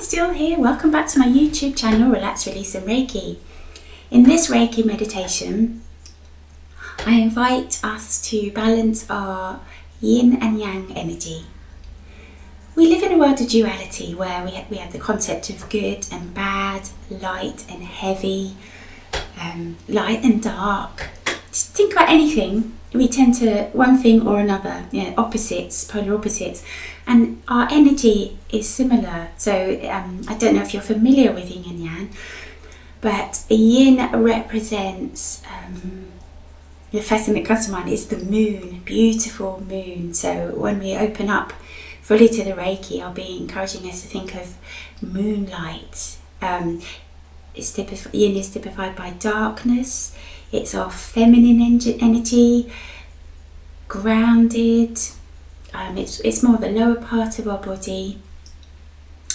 still here. Welcome back to my YouTube channel, Relax, Release and Reiki. In this Reiki meditation, I invite us to balance our yin and yang energy. We live in a world of duality where we have the concept of good and bad, light and heavy, light and dark. Just think about anything, we tend to one thing or another, opposites, polar opposites. And our energy is similar. So I don't know if you're familiar with yin and yang, but yin represents, the first thing that comes to mind is the moon, beautiful moon. So when we open up fully to the Reiki, I'll be encouraging us to think of moonlight. Yin is typified by darkness. It's our feminine energy, grounded. It's more the lower part of our body.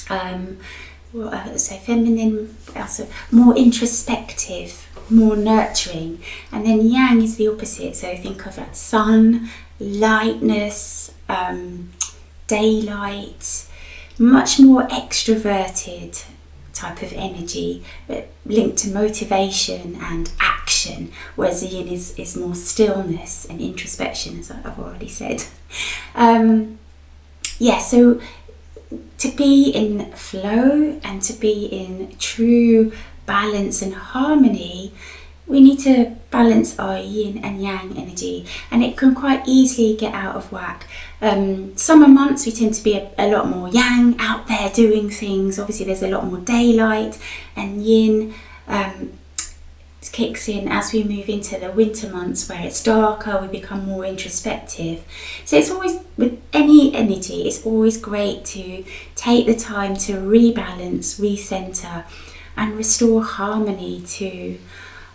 So feminine, also more introspective, more nurturing. And then yang is the opposite. So think of that sun, lightness, daylight, much more extroverted type of energy, but linked to motivation and action, whereas the yin is more stillness and introspection, as I've already said. So to be in flow and to be in true balance and harmony, we need to balance our yin and yang energy, and it can quite easily get out of whack. Summer months we tend to be a lot more yang, out there doing things. Obviously there's a lot more daylight, and yin kicks in as we move into the winter months where it's darker, we become more introspective. So it's always, with any energy, it's always great to take the time to rebalance, recenter and restore harmony to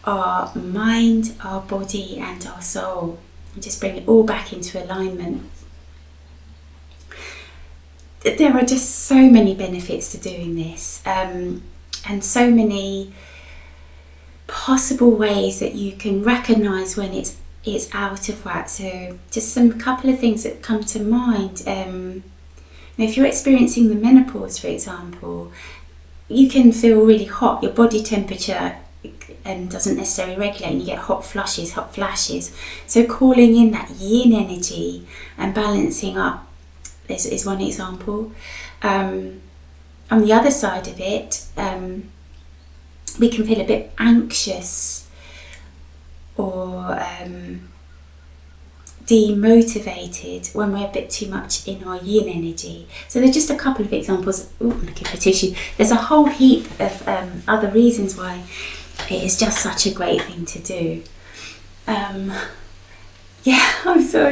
our mind, our body and our soul, and just bring it all back into alignment. There are just so many benefits to doing this, and so many possible ways that you can recognise when it's out of whack. So just some couple of things that come to mind. If you're experiencing the menopause, for example, you can feel really hot. Your body temperature doesn't necessarily regulate, and you get hot flushes, hot flashes. So calling in that yin energy and balancing up is one example. On the other side of it, we can feel a bit anxious or demotivated when we're a bit too much in our yin energy. So there's just a couple of examples. I'm looking for tissue. There's a whole heap of other reasons why it is just such a great thing to do. I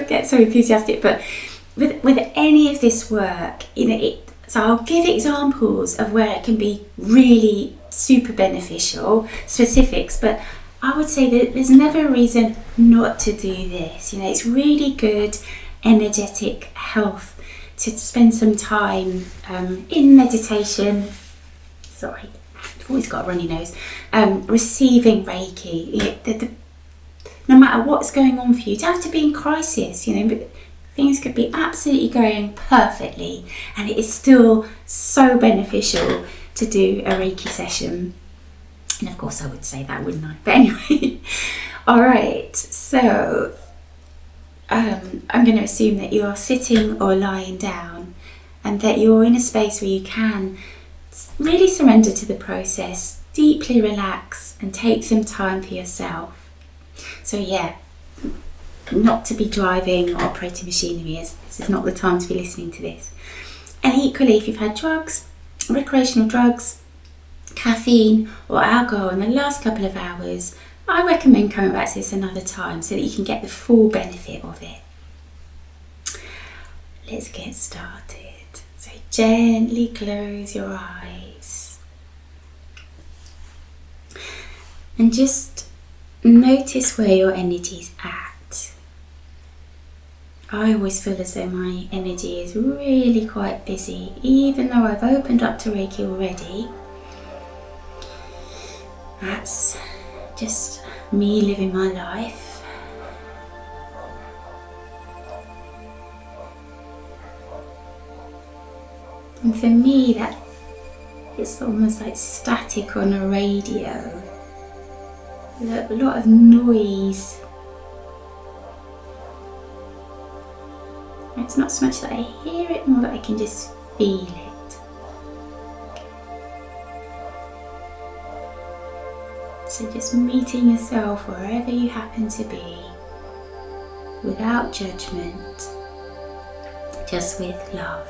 get so enthusiastic, but with any of this work, so I'll give examples of where it can be really super beneficial, specifics, but I would say that there's never a reason not to do this. It's really good energetic health to spend some time in meditation. Sorry, I've always got a runny nose. Receiving Reiki. No matter what's going on for you, you don't have to be in crisis, but things could be absolutely going perfectly, and it is still so beneficial to do a Reiki session. And of course I would say that, wouldn't I? But anyway, alright, so I'm going to assume that you're sitting or lying down, and that you're in a space where you can really surrender to the process, deeply relax and take some time for yourself. So not to be driving or operating machinery, as this is not the time to be listening to this. And equally, if you've had drugs, recreational drugs, caffeine or alcohol in the last couple of hours, I recommend coming back to this another time so that you can get the full benefit of it. Let's get started. So gently close your eyes and just notice where your energy's at. I always feel as though my energy is really quite busy, even though I've opened up to Reiki already. That's just me living my life. And for me, that It's almost like static on a radio. A lot of noise. It's not so much that I hear it, more that I can just feel it. So just meeting yourself wherever you happen to be, without judgment, just with love.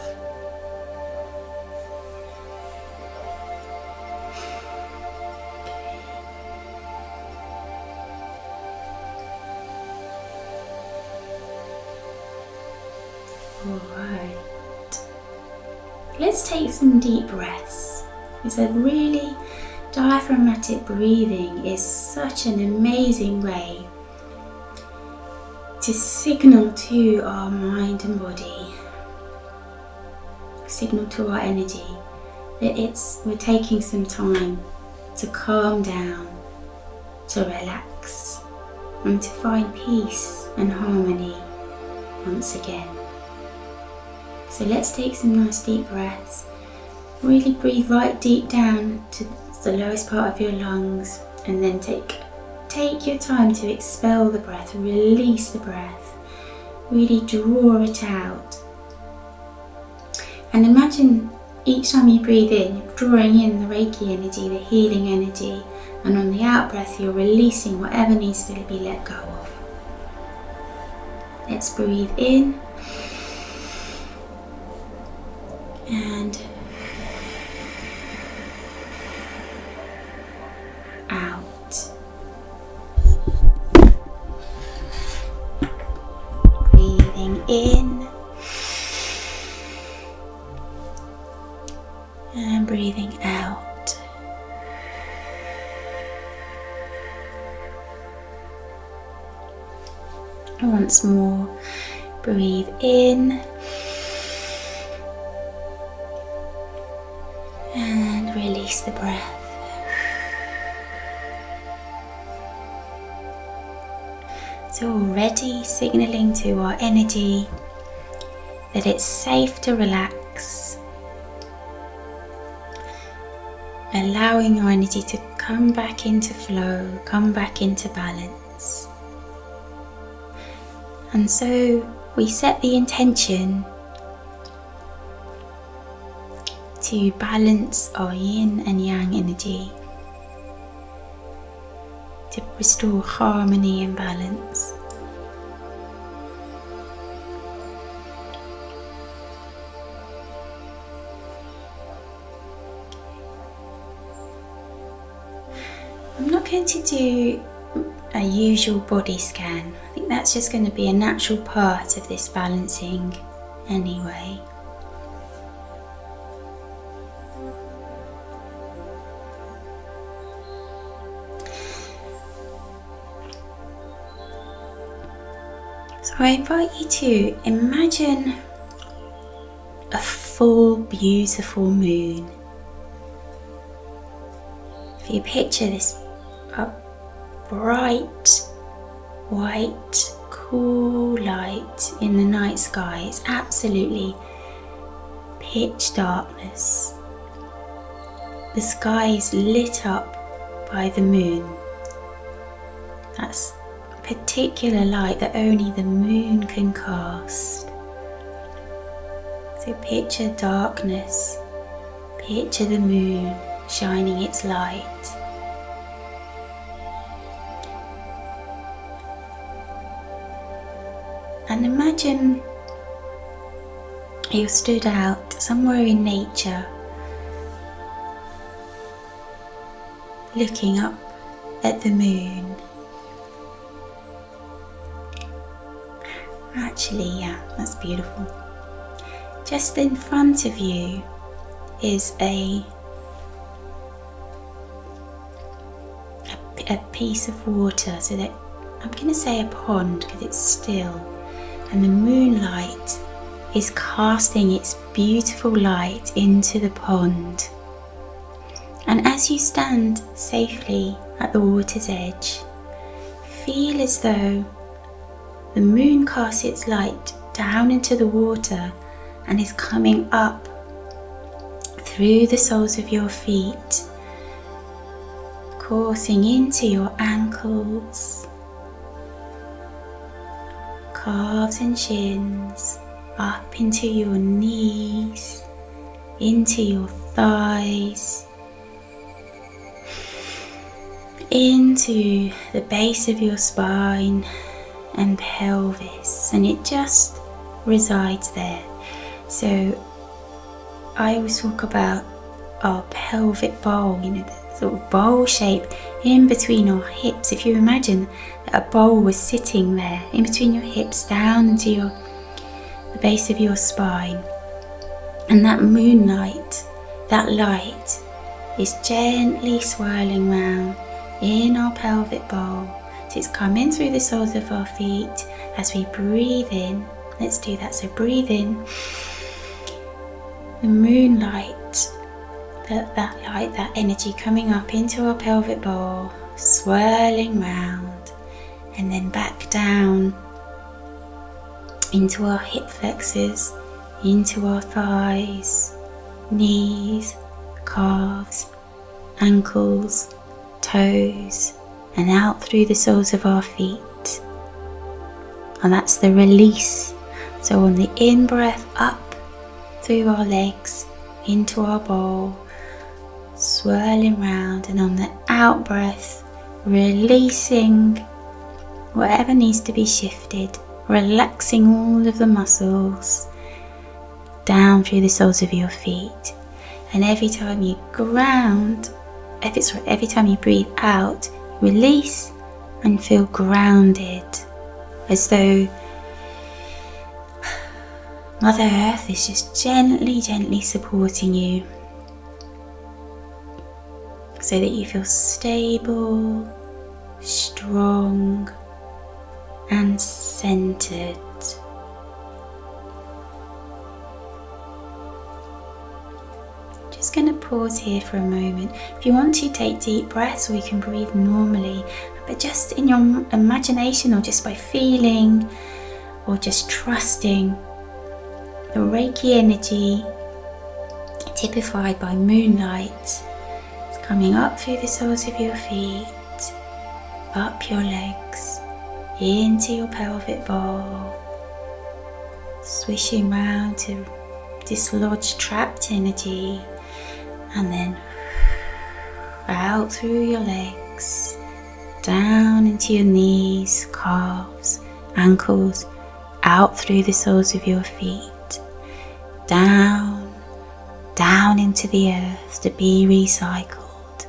Alright, let's take some deep breaths. It's a really diaphragmatic breathing is such an amazing way to signal to our mind and body, signal to our energy that we're taking some time to calm down, to relax, and to find peace and harmony once again. So let's take some nice deep breaths. Really breathe right deep down to the lowest part of your lungs, and then take your time to expel the breath, release the breath, really draw it out. And imagine each time you breathe in, you're drawing in the Reiki energy, the healing energy, and on the out breath you're releasing whatever needs to be let go of. Let's breathe in and out. Breathing in and breathing out. Once more, breathe in and release the breath. So already signaling to our energy that it's safe to relax, allowing our energy to come back into flow, come back into balance. And so we set the intention to balance our yin and yang energy, to restore harmony and balance. I'm not going to do a usual body scan. I think that's just going to be a natural part of this balancing anyway. So I invite you to imagine a full, beautiful moon. If you picture this bright, white, cool light in the night sky, it's absolutely pitch darkness. The sky is lit up by the moon. That's particular light that only the moon can cast. So picture darkness, picture the moon shining its light. And imagine you stood out somewhere in nature, looking up at the moon. Actually, yeah, that's beautiful. Just in front of you is a piece of water, so that I'm going to say a pond because it's still, and the moonlight is casting its beautiful light into the pond. And as you stand safely at the water's edge, feel as though the moon casts its light down into the water and is coming up through the soles of your feet, coursing into your ankles, calves and shins, up into your knees, into your thighs, into the base of your spine and pelvis, and it just resides there. So I always talk about our pelvic bowl, the sort of bowl shape in between our hips. If you imagine that a bowl was sitting there in between your hips, down into the base of your spine, and that moonlight, that light is gently swirling round in our pelvic bowl. So it's coming through the soles of our feet as we breathe in. Let's do that. So breathe in. The moonlight, that light, that energy coming up into our pelvic bowl, swirling round, and then back down into our hip flexors, into our thighs, knees, calves, ankles, toes, and out through the soles of our feet. And that's the release. So on the in-breath, up through our legs, into our bowl, swirling round, and on the out-breath, releasing whatever needs to be shifted, relaxing all of the muscles down through the soles of your feet. And every time you ground, every time you breathe out, release and feel grounded, as though Mother Earth is just gently supporting you, so that you feel stable, strong and centered. Just going to pause here for a moment. If you want to, take deep breaths, or you can breathe normally, but just in your imagination, or just by feeling, or just trusting the Reiki energy typified by moonlight. It's coming up through the soles of your feet, up your legs, into your pelvic bowl, swishing round to dislodge trapped energy, and then out through your legs, down into your knees, calves, ankles, out through the soles of your feet, down into the earth to be recycled.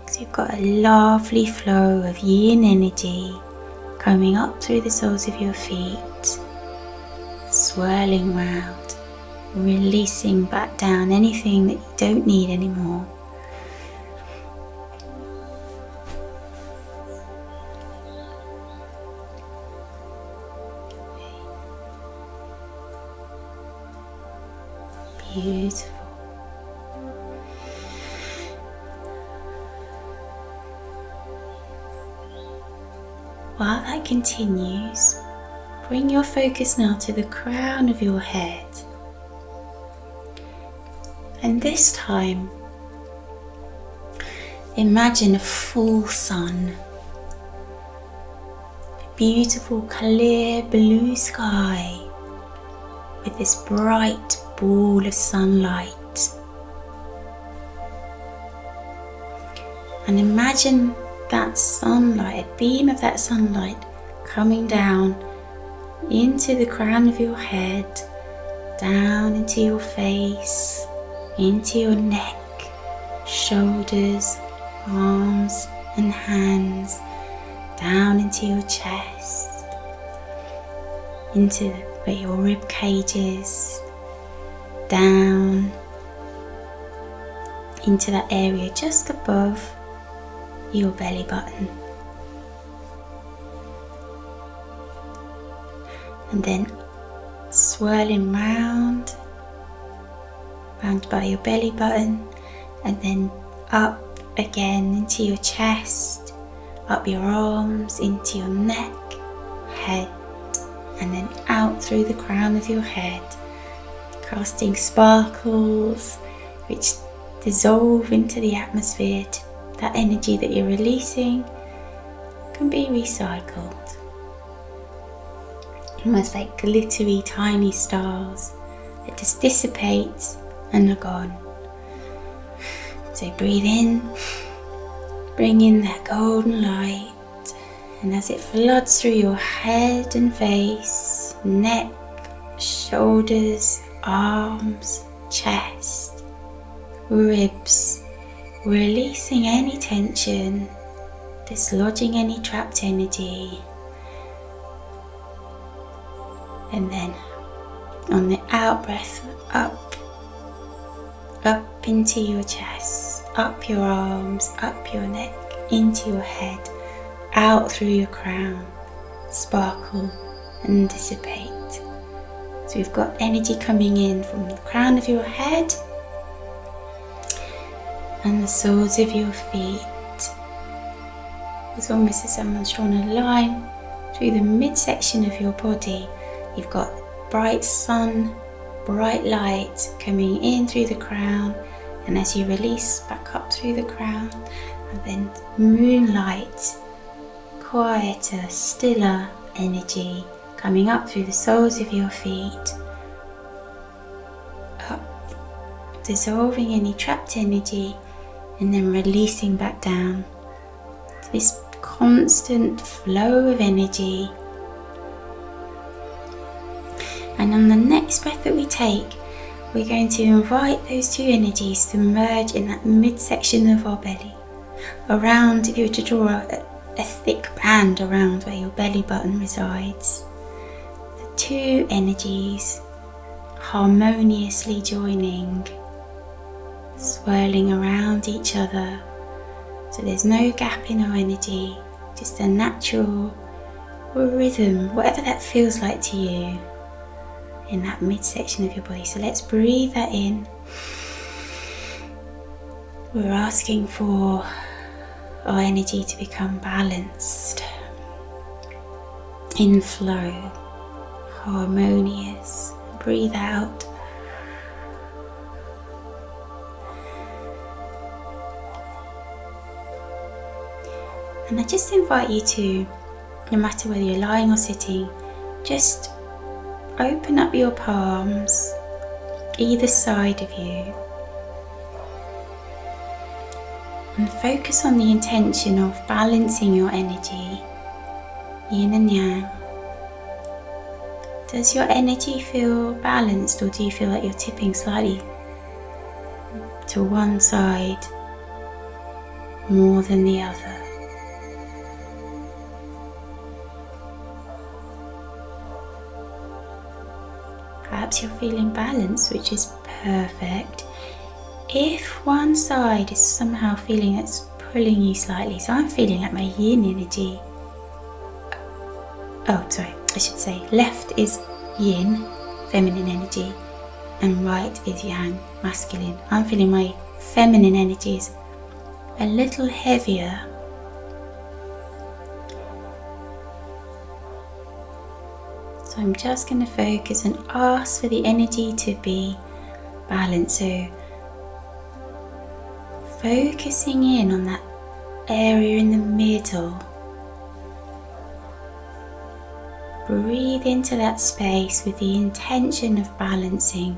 So you've got a lovely flow of yin energy coming up through the soles of your feet, swirling round, releasing back down anything that you don't need anymore. Beautiful. While that continues, bring your focus now to the crown of your head. And this time, imagine a full sun. A beautiful, clear blue sky with this bright ball of sunlight. And imagine that sunlight, a beam of that sunlight coming down into the crown of your head, down into your face, into your neck, shoulders, arms and hands, down into your chest, into where your rib cage is, down into that area just above your belly button, and then swirling round by your belly button, and then up again into your chest, up your arms, into your neck, head, and then out through the crown of your head, casting sparkles which dissolve into the atmosphere. That energy that you're releasing can be recycled, almost like glittery tiny stars that just dissipate and are gone. So breathe in, bring in that golden light, and as it floods through your head and face, neck, shoulders, arms, chest, ribs, releasing any tension, dislodging any trapped energy, and then on the out breath, up into your chest, up your arms, up your neck, into your head, out through your crown, sparkle and dissipate. So we've got energy coming in from the crown of your head and the soles of your feet. It's almost as someone's drawn a line through the midsection of your body. You've got bright sun, bright light coming in through the crown, and as you release back up through the crown, and then moonlight, quieter, stiller energy coming up through the soles of your feet, up, dissolving any trapped energy, and then releasing back down. So this constant flow of energy. And on the next breath that we take, we're going to invite those two energies to merge in that midsection of our belly. Around, if you were to draw a thick band around where your belly button resides, the two energies harmoniously joining, swirling around each other. So there's no gap in our energy, just a natural rhythm, whatever that feels like to you, in that midsection of your body. So let's breathe that in. We're asking for our energy to become balanced, in flow, harmonious. Breathe out. And I just invite you to, no matter whether you're lying or sitting, just open up your palms either side of you and focus on the intention of balancing your energy, yin and yang. Does your energy feel balanced, or do you feel like you're tipping slightly to one side more than the other? Perhaps you're feeling balanced, which is perfect. If one side is somehow feeling it's pulling you slightly, so I'm feeling like my yin energy, I should say left is yin, feminine energy, and right is yang, masculine. I'm feeling my feminine energy is a little heavier. So I'm just going to focus and ask for the energy to be balanced. So focusing in on that area in the middle. Breathe into that space with the intention of balancing.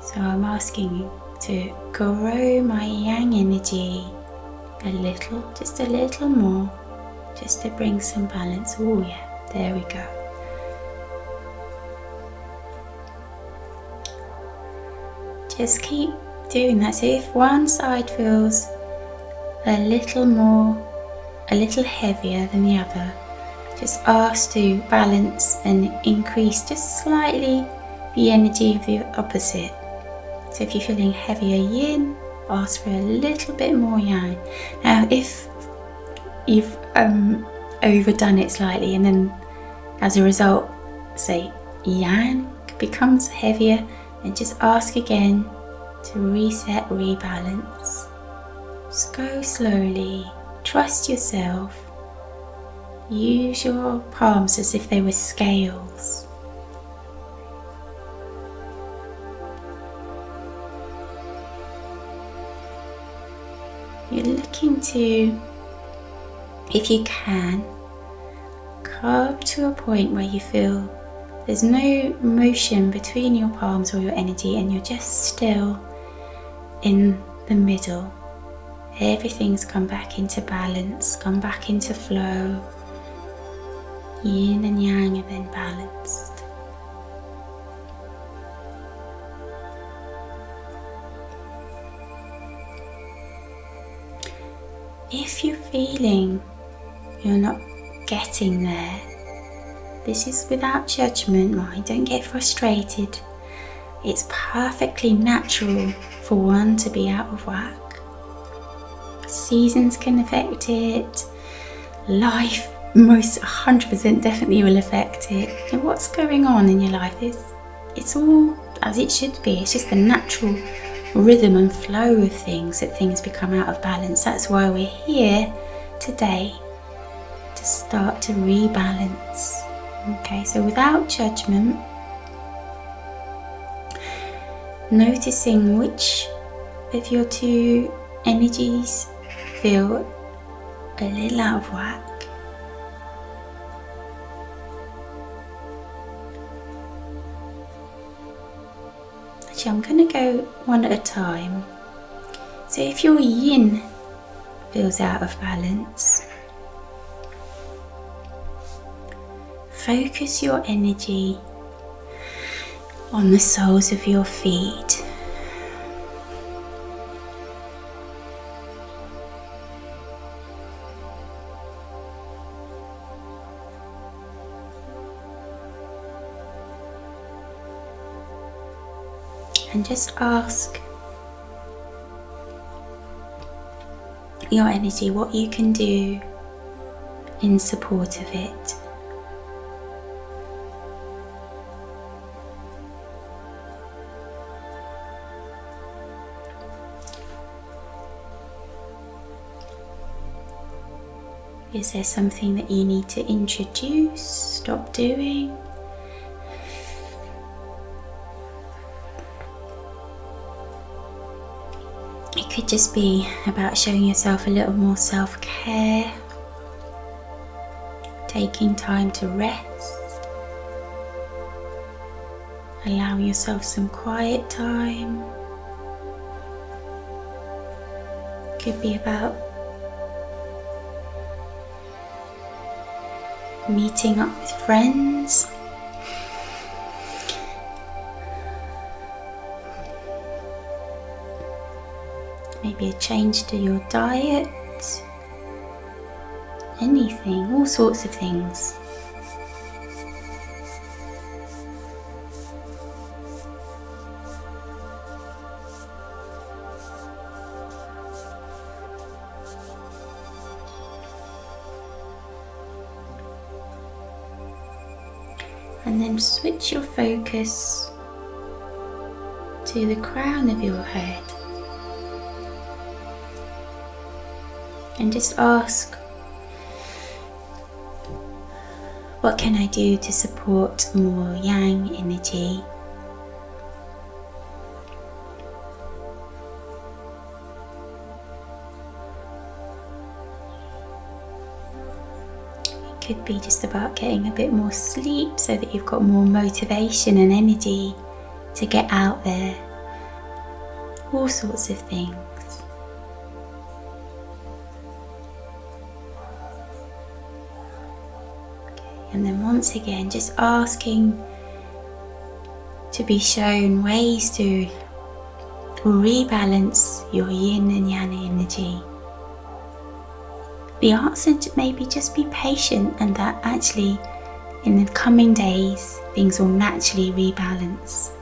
So I'm asking you to grow my yang energy a little, just a little more, just to bring some balance. Oh yeah, there we go. Just keep doing that. So if one side feels a little heavier than the other, just ask to balance and increase just slightly the energy of the opposite. So if you're feeling heavier yin, ask for a little bit more yang. Now if you've overdone it slightly and then as a result, say yang becomes heavier, and just ask again to reset, rebalance. Just go slowly, trust yourself. Use your palms as if they were scales. You're looking to, if you can, come to a point where you feel there's no motion between your palms or your energy, and you're just still in the middle. Everything's come back into balance, come back into flow. Yin and yang are then balanced. If you're feeling you're not getting there, this is without judgment, mind. Don't get frustrated. It's perfectly natural for one to be out of whack. Seasons can affect it. Life, most 100% definitely will affect it. And what's going on in your life it's all as it should be. It's just the natural rhythm and flow of things that things become out of balance. That's why we're here today, to start to rebalance. Okay, so without judgment, noticing which of your two energies feel a little out of whack. Actually, I'm going to go one at a time. So if your yin feels out of balance, focus your energy on the soles of your feet. And just ask your energy what you can do in support of it. Is there something that you need to introduce, stop doing? It could just be about showing yourself a little more self-care, taking time to rest, allowing yourself some quiet time. Could be about meeting up with friends. Maybe a change to your diet. Anything, all sorts of things. And then switch your focus to the crown of your head. And just ask, what can I do to support more yang energy? It could be just about getting a bit more sleep so that you've got more motivation and energy to get out there. All sorts of things. And then once again, just asking to be shown ways to rebalance your yin and yang energy. The answer maybe just be patient, and that actually in the coming days things will naturally rebalance.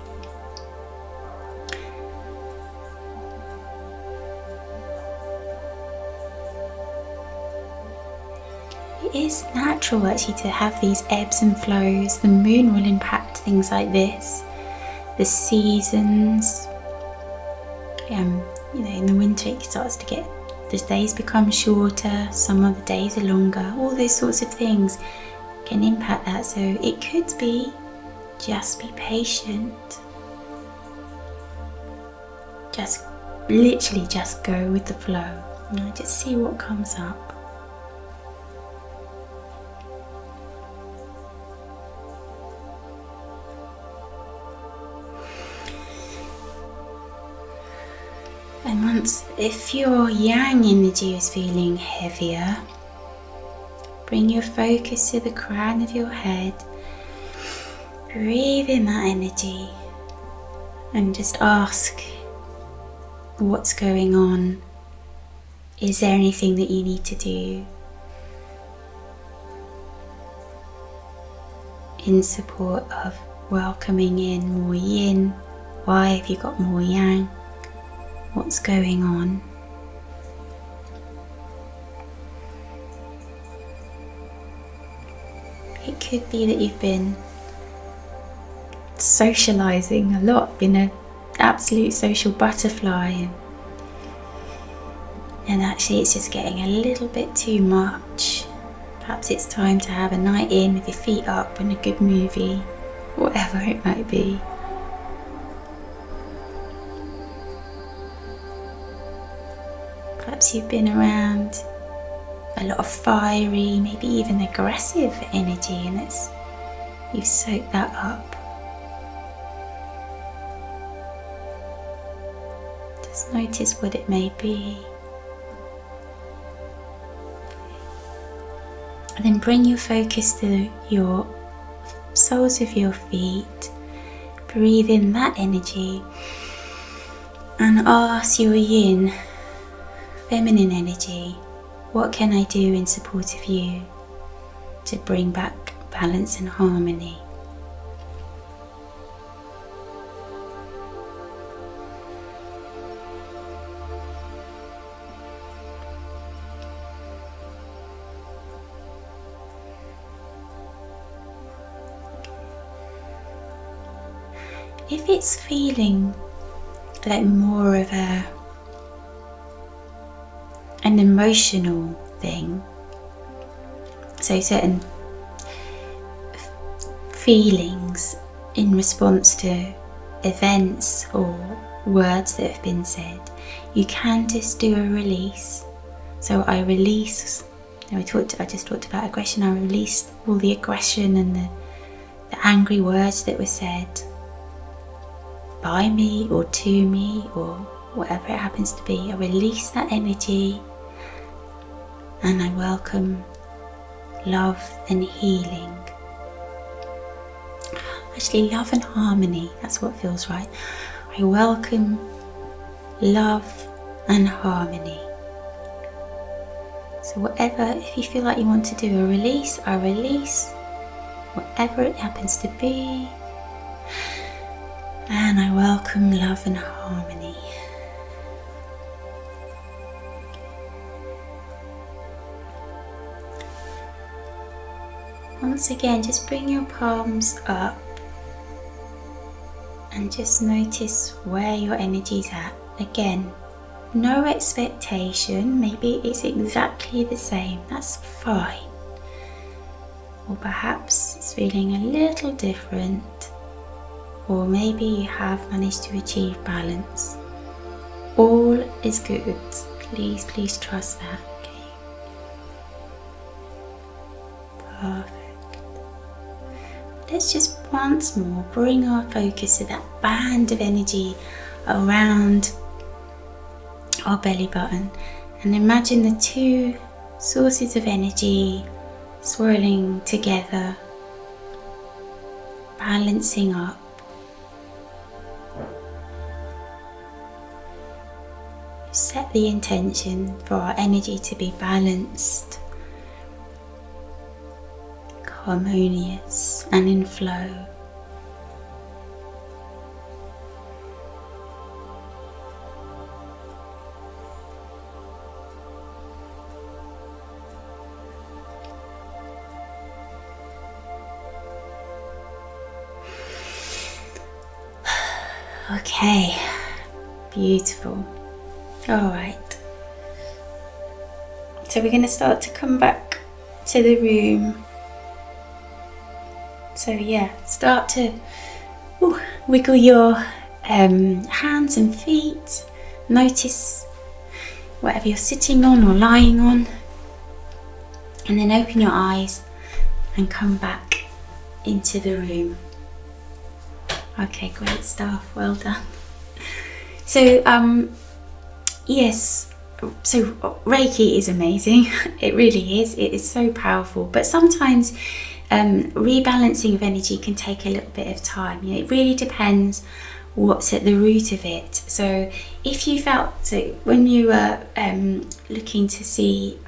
It is natural actually to have these ebbs and flows. The moon will impact things like this, the seasons. In the winter it starts to get the days become shorter, some of the days are longer, all those sorts of things can impact that. So it could be just be patient. Just literally just go with the flow. Just see what comes up. And once, if your yang energy is feeling heavier, bring your focus to the crown of your head. Breathe in that energy and just ask, what's going on? Is there anything that you need to do in support of welcoming in more yin? Why have you got more yang? What's going on? It could be that you've been socializing a lot, been an absolute social butterfly, and actually it's just getting a little bit too much. Perhaps it's time to have a night in with your feet up and a good movie, whatever it might be. Perhaps you've been around a lot of fiery, maybe even aggressive energy, and you've soaked that up. Just notice what it may be. And then bring your focus to your soles of your feet. Breathe in that energy and ask your yin, feminine energy, what can I do in support of you to bring back balance and harmony? If it's feeling like more of an emotional thing, so certain feelings in response to events or words that have been said, you can just do a release. So I release, I just talked about aggression. I release all the aggression and the angry words that were said by me or to me or whatever it happens to be. I release that energy and I welcome love and healing. Actually, love and harmony, that's what feels right. I welcome love and harmony. So whatever, if you feel like you want to do a release, I release whatever it happens to be. And I welcome love and harmony. Once again, just bring your palms up and just notice where your energy's at. Again, no expectation. Maybe it's exactly the same. That's fine. Or perhaps it's feeling a little different. Or maybe you have managed to achieve balance. All is good. Please, please trust that. Okay. Perfect. Let's just once more bring our focus to that band of energy around our belly button, and imagine the two sources of energy swirling together, balancing up. Set the intention for our energy to be balanced, harmonious and in flow. Okay, beautiful. Alright, So we're going to start to come back to the room. So yeah, start to wiggle your hands and feet. Notice whatever you're sitting on or lying on. And then open your eyes and come back into the room. Okay, great stuff, well done. So yes, so Reiki is amazing. It really is. It is so powerful. But sometimes rebalancing of energy can take a little bit of time. You know, it really depends what's at the root of it. So if you felt, so when you were looking to see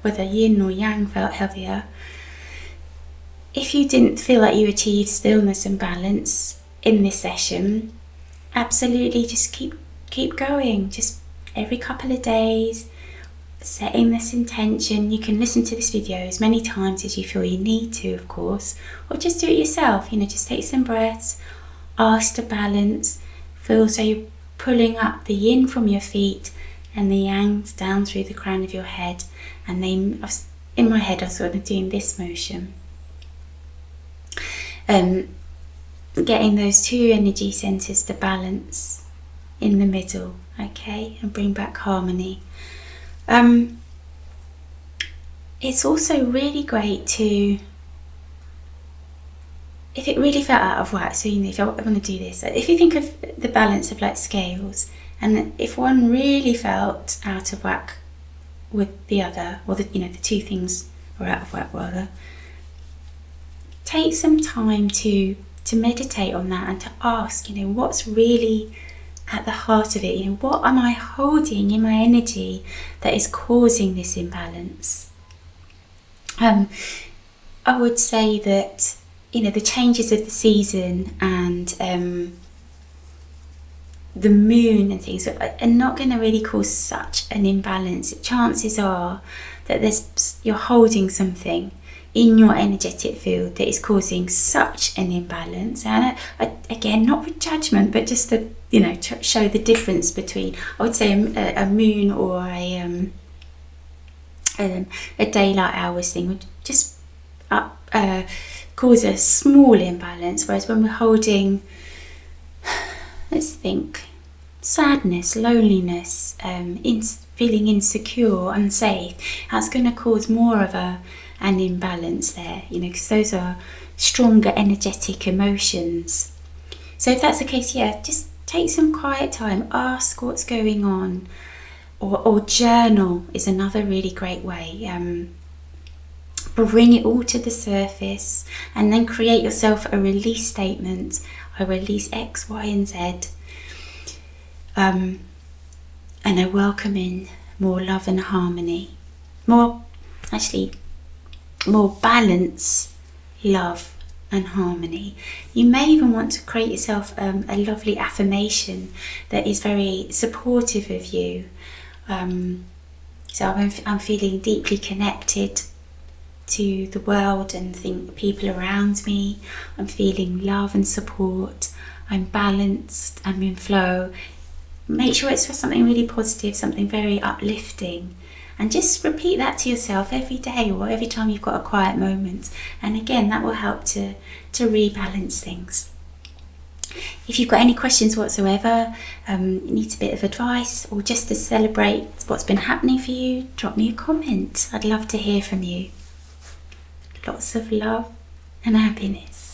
whether yin or yang felt heavier, if you didn't feel like you achieved stillness and balance in this session, absolutely just keep going. Just every couple of days, setting this intention. You can listen to this video as many times as you feel you need to, of course, or just do it yourself. You know, just take some breaths, ask to balance, feel so you're pulling up the yin from your feet and the yang down through the crown of your head. And then in my head I was sort of doing this motion. Getting those two energy centers to balance in the middle, okay, and bring back harmony. It's also really great to, if it really felt out of whack, so you know, if I want to do this, if you think of the balance of like scales, and if one really felt out of whack with the other, or the two things are out of whack rather, take some time to meditate on that and to ask, you know, what's really at the heart of it. You know, what am I holding in my energy that is causing this imbalance? I would say that, you know, the changes of the season and the moon and things are not going to really cause such an imbalance. Chances are that you're holding something in your energetic field that is causing such an imbalance. And again, not with judgment, but just to, you know, to show the difference between, I would say, a moon or a daylight hours thing would just cause a small imbalance. Whereas when we're holding, let's think, sadness, loneliness, feeling insecure, unsafe, that's going to cause more of an imbalance there, you know, because those are stronger energetic emotions. So if that's the case, yeah, just take some quiet time, ask what's going on, or journal is another really great way. Bring it all to the surface and then create yourself a release statement. I release X, Y and Z, and I welcome in more love and harmony, more balance, love and harmony. You may even want to create yourself a lovely affirmation that is very supportive of you. So I'm feeling deeply connected to the world and people around me. I'm feeling love and support. I'm balanced. I'm in flow. Make sure it's for something really positive, something very uplifting. And just repeat that to yourself every day or every time you've got a quiet moment. And again, that will help to rebalance things. If you've got any questions whatsoever, need a bit of advice, or just to celebrate what's been happening for you, drop me a comment. I'd love to hear from you. Lots of love and happiness.